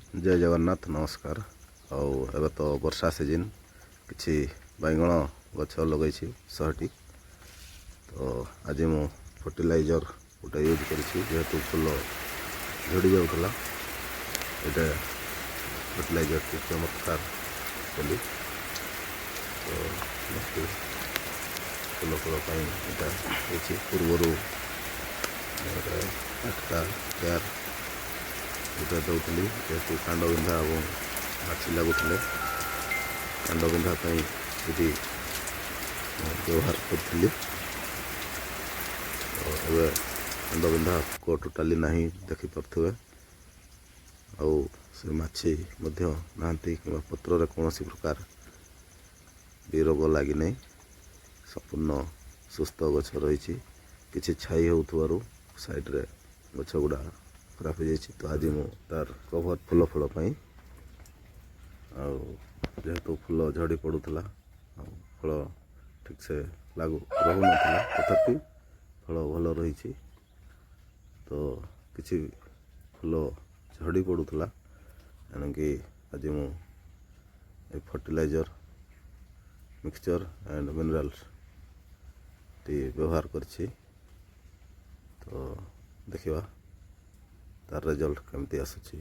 जय जगन्नाथ नमस्कार। एबे तो वर्षा सीजन किसी बैगण गछ लगे 100टी। तो आज मु फर्टिलाइजर गोटे यूज करेतु फुल झड़ी जाऊला ये फर्टिलाइजर की चमत्कार बोली। तो फुल फुल पूर्वर 8टा केयर गोटे दौली जेहतु कांड बिंधा और माछी लगुले कांड बिंधा ये व्यवहार करी। तो ये कांड बिंधा को टोटाली ना देखिपे से माछी नहांती कि पत्र कौन प्रकार भी रोग लगी नहीं संपूर्ण सुस्थ गछ रही किसी छाई हो साइड्रे गछ गुड़ा खराब हो जाए। तो आज मु तार कभर फुल फुल जेहेतु फुल झड़ी पड़ूला फल ठीक से लागू रहू ना तथापि फल भल रही। तो किसी फुल झड़ी पड़ूला एणिकी आज मु फर्टिलाइजर मिक्सचर एंड मिनरल्स टी व्यवहार करछि। तो देखिवा तार रिजल्ट केमती आसुछि।